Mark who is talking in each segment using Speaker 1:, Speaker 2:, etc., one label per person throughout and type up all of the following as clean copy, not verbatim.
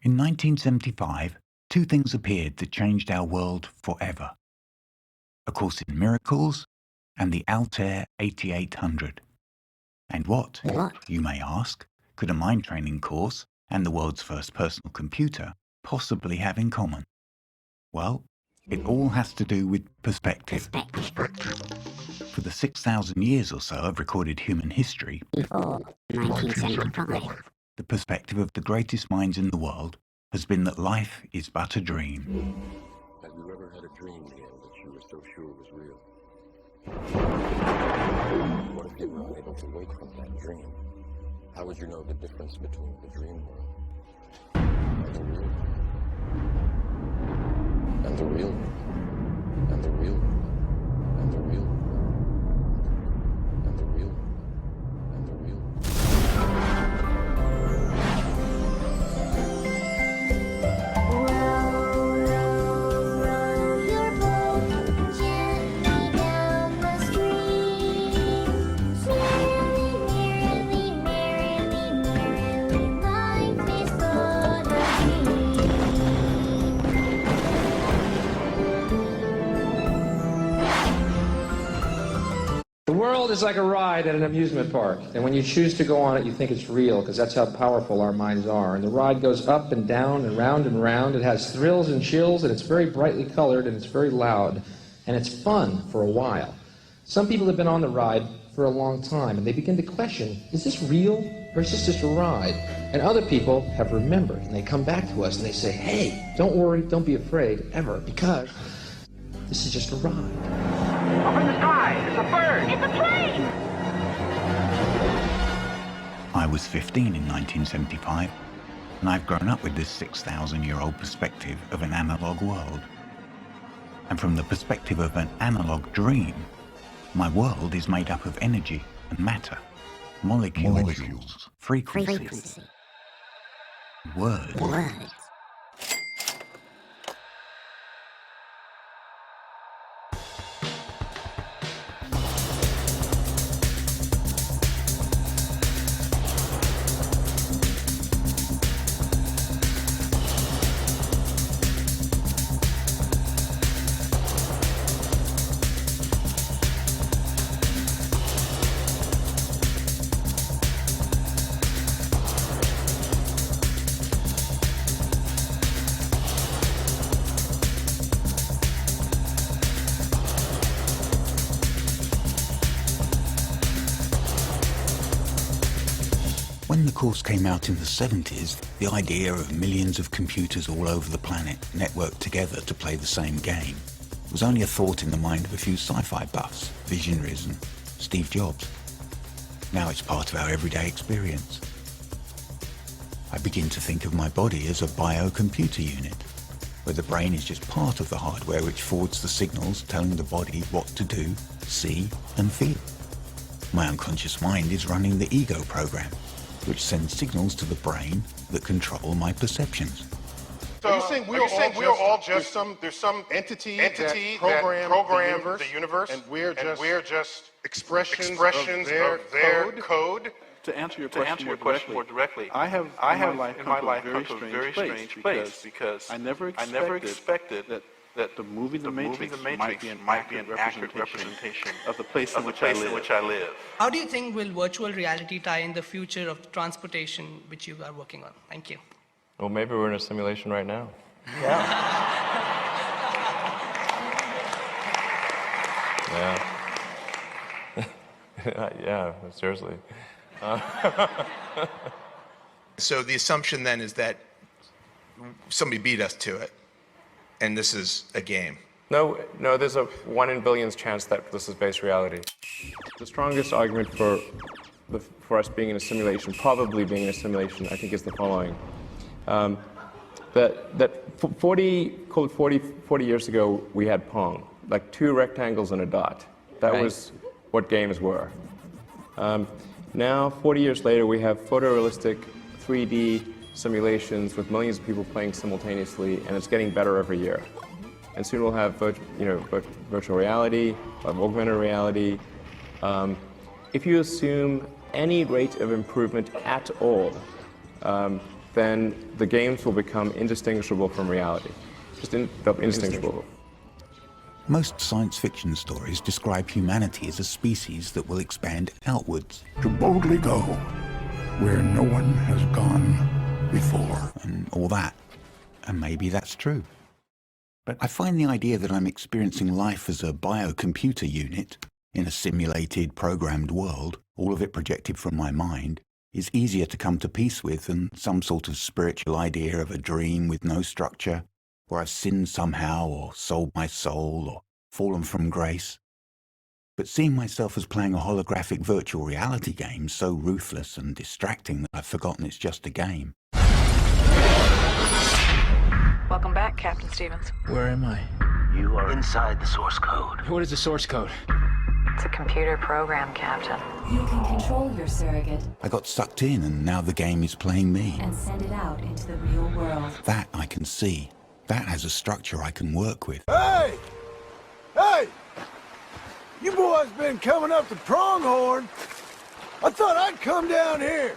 Speaker 1: In 1975, two things appeared that changed our world forever: A Course in Miracles and the Altair 8800. And what, you may ask, could a mind training course and the world's first personal computer possibly have in common? Well, it all has to do with perspective. For the 6,000 years or so of recorded human history,
Speaker 2: before 1975,
Speaker 1: the perspective of the greatest minds in the world has been that life is but a dream.
Speaker 3: Have you ever had a dream, Neil, that you were so sure was real? What if you were unable to wake from that dream? How would you know the difference between the dream world and the real world? And the real world? And the real world? And the real world? And the real world? And the real world?
Speaker 4: The world is like a ride at an amusement park, and when you choose to go on it, you think it's real, because that's how powerful our minds are. And the ride goes up and down and round and round. It has thrills and chills, and it's very brightly colored, and it's very loud, and it's fun for a while. Some people have been on the ride for a long time, and they begin to question, is this real, or is this just a ride? And other people have remembered, and they come back to us, and they say, hey, don't worry, don't be afraid, ever, because this is just a ride.
Speaker 5: Up in the sky! It's a bird!
Speaker 2: it's a plane!
Speaker 1: I was 15 in 1975, and I've grown up with this 6,000-year-old perspective of an analog world. And from the perspective of an analog dream, my world is made up of energy and matter, molecules, frequencies, words. When the course came out in the 70s, the idea of millions of computers all over the planet networked together to play the same game was only a thought in the mind of a few sci-fi buffs, visionaries, and Steve Jobs. Now it's part of our everyday experience. I begin to think of my body as a biocomputer unit, where the brain is just part of the hardware which forwards the signals telling the body what to do, see, and feel. My unconscious mind is running the ego program, which sends signals to the brain that control my perceptions.
Speaker 6: So you're saying we're all just there's some entity that program the universe, and we're just expressions of their code.
Speaker 7: To answer your question more directly, I have in my life come to a very strange place because I never expected that the movie The Matrix might be an accurate representation of the place in which I live.
Speaker 8: How do you think will virtual reality tie in the future of transportation which you are working on? Thank you.
Speaker 9: Well, maybe we're in a simulation right now.
Speaker 8: Yeah.
Speaker 9: Yeah, seriously.
Speaker 10: So the assumption then is that somebody beat us to it, and this is a game.
Speaker 9: No, there's a 1 in billions chance that this is base reality. The strongest argument for us being in a simulation, probably being in a simulation, I think is the following. That 40 years ago, we had Pong, like 2 rectangles and a dot. That was what games were. Now, 40 years later, we have photorealistic 3D simulations with millions of people playing simultaneously, and it's getting better every year. And soon we'll have virtual reality, augmented reality. If you assume any rate of improvement at all, then the games will become indistinguishable from reality. They'll be indistinguishable.
Speaker 1: Most science fiction stories describe humanity as a species that will expand outwards.
Speaker 11: To boldly go where no one has gone before.
Speaker 1: And all that. And maybe that's true. But I find the idea that I'm experiencing life as a biocomputer unit in a simulated, programmed world, all of it projected from my mind, is easier to come to peace with than some sort of spiritual idea of a dream with no structure, where I've sinned somehow, or sold my soul, or fallen from grace. But seeing myself as playing a holographic virtual reality game so ruthless and distracting that I've forgotten it's just a game.
Speaker 12: Welcome back, Captain Stevens.
Speaker 13: Where am I?
Speaker 14: You are inside the source code.
Speaker 13: What is the source code?
Speaker 12: It's a computer program, Captain.
Speaker 15: You can control your surrogate.
Speaker 1: I got sucked in and now the game is playing me.
Speaker 15: And send it out into the real world.
Speaker 1: That I can see. That has a structure I can work with.
Speaker 16: Hey! Hey! You boys been coming up the pronghorn. I thought I'd come down here.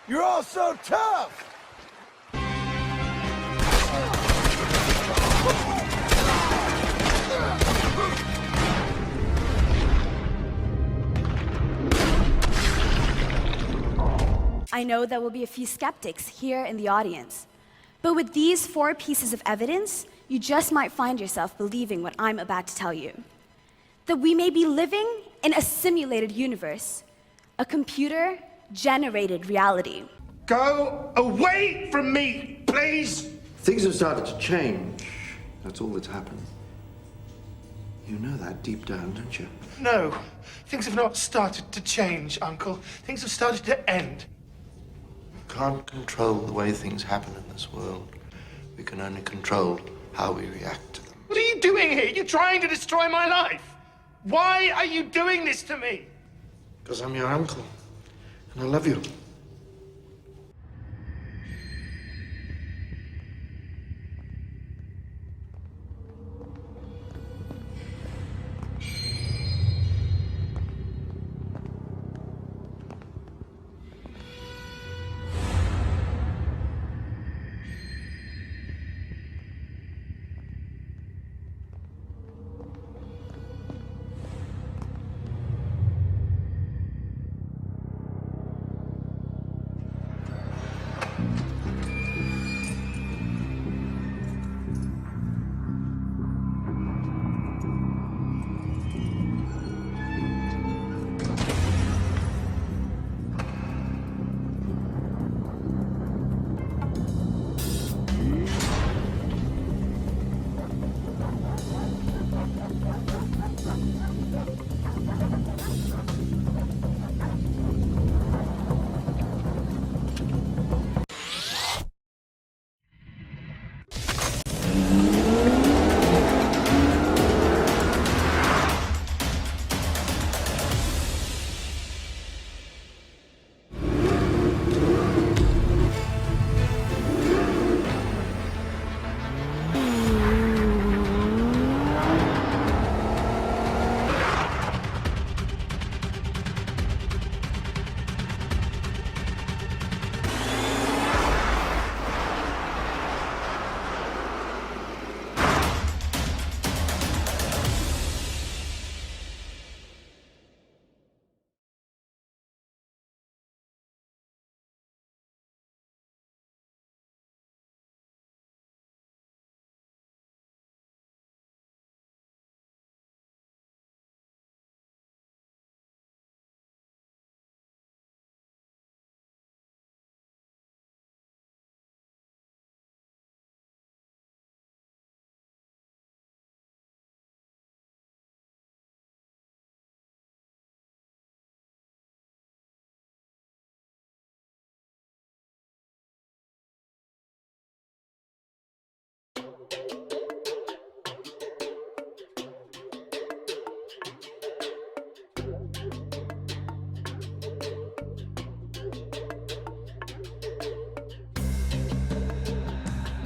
Speaker 16: You're all so tough.
Speaker 17: I know there will be a few skeptics here in the audience. But with these 4 pieces of evidence, you just might find yourself believing what I'm about to tell you. That we may be living in a simulated universe, a computer-generated reality.
Speaker 5: Go away from me, please!
Speaker 18: Things have started to change. That's all that's happened. You know that deep down, don't you?
Speaker 5: No, things have not started to change, Uncle. Things have started to end.
Speaker 18: We can't control the way things happen in this world. We can only control how we react to them.
Speaker 5: What are you doing here? You're trying to destroy my life. Why are you doing this to me?
Speaker 18: Because I'm your uncle, and I love you.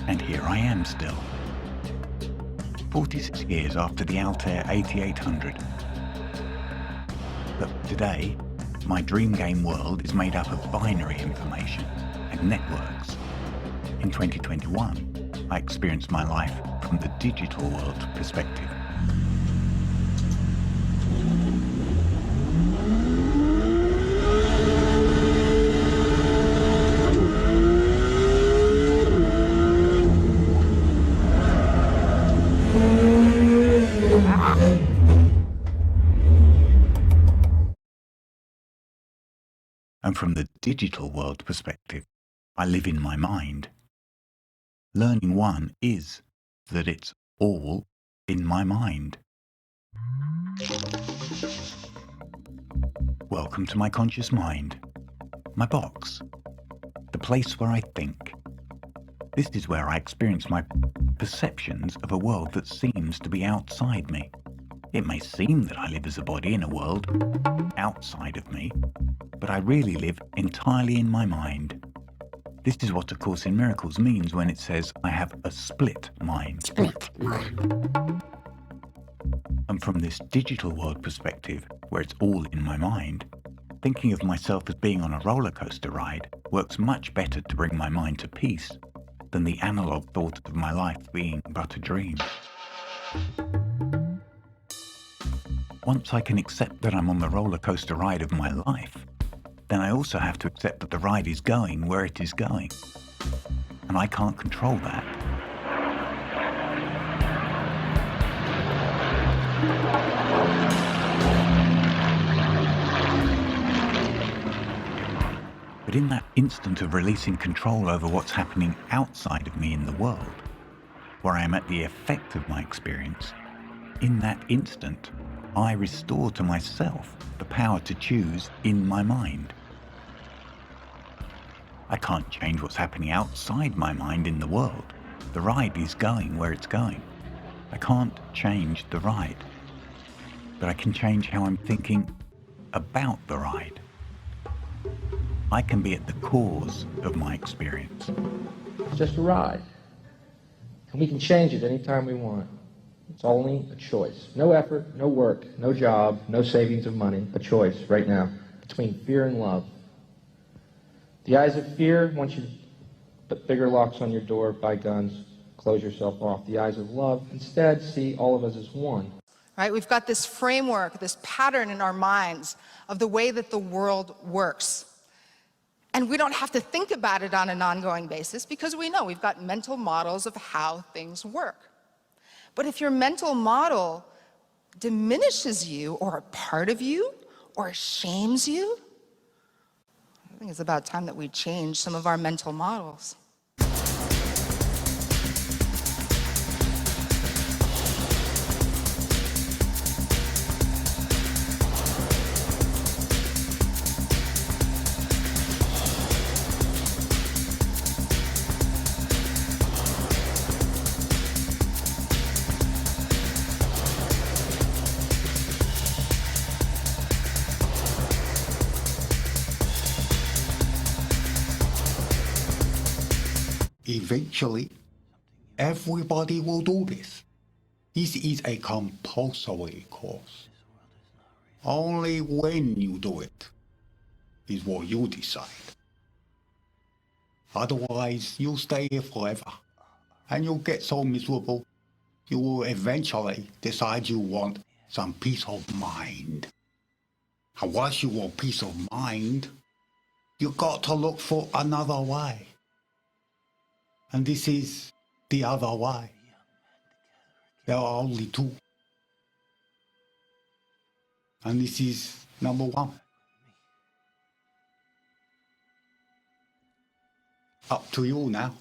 Speaker 1: And here I am still. 46 years after the Altair 8800. But today, my dream game world is made up of binary information and networks In 2021, I experienced my life from the digital world perspective. And from the digital world perspective, I live in my mind. Learning one is that it's all in my mind. Welcome to my conscious mind, my box, the place where I think. This is where I experience my perceptions of a world that seems to be outside me. It may seem that I live as a body in a world outside of me, but I really live entirely in my mind. This is what A Course in Miracles means when it says I have a split mind.
Speaker 2: Split mind.
Speaker 1: And from this digital world perspective, where it's all in my mind, thinking of myself as being on a roller coaster ride works much better to bring my mind to peace than the analog thought of my life being but a dream. Once I can accept that I'm on the roller coaster ride of my life, then I also have to accept that the ride is going where it is going. And I can't control that. But in that instant of releasing control over what's happening outside of me in the world, where I am at the effect of my experience, in that instant, I restore to myself the power to choose in my mind. I can't change what's happening outside my mind in the world. The ride is going where it's going. I can't change the ride, but I can change how I'm thinking about the ride. I can be at the cause of my experience.
Speaker 4: It's just a ride. And we can change it anytime we want. It's only a choice. No effort, no work, no job, no savings of money. A choice right now between fear and love. The eyes of fear want you to put bigger locks on your door, buy guns, close yourself off. The eyes of love instead see all of us as one.
Speaker 13: Right? We've got this framework, this pattern in our minds of the way that the world works. And we don't have to think about it on an ongoing basis because we know we've got mental models of how things work. But if your mental model diminishes you or a part of you or shames you, I think it's about time that we change some of our mental models.
Speaker 11: Eventually, everybody will do this. This is a compulsory course. Only when you do it is what you decide. Otherwise, you'll stay here forever. And you'll get so miserable, you will eventually decide you want some peace of mind. And once you want peace of mind, you've got to look for another way. And this is the other way. There are only two. And this is number one. Up to you now.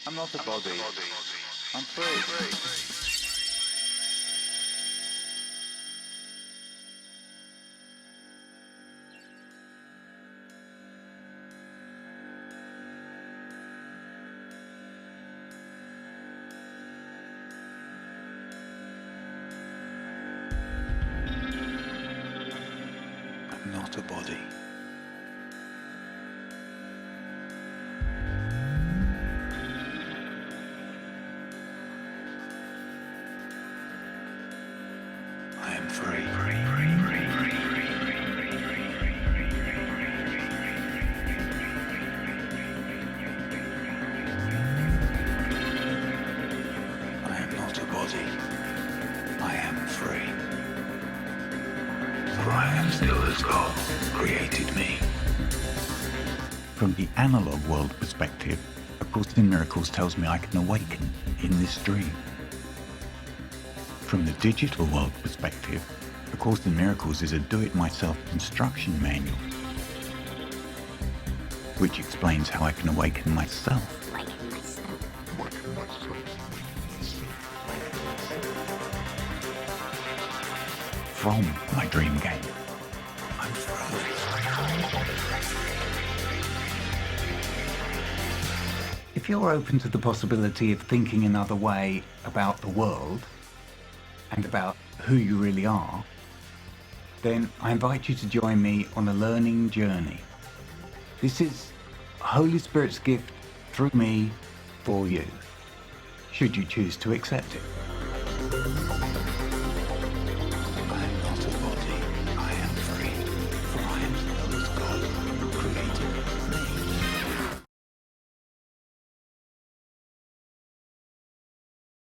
Speaker 7: I'm not a body. I'm free.
Speaker 1: I'm not a body. I am free. I am still as God created me. From the analog world perspective, A Course in Miracles tells me I can awaken in this dream. From the digital world perspective, A Course in Miracles is a do-it-myself instruction manual, which explains how I can awaken myself. From my dream game. I'm free. If you're open to the possibility of thinking another way about the world and about who you really are, then I invite you to join me on a learning journey. This is Holy Spirit's gift through me for you, should you choose to accept it.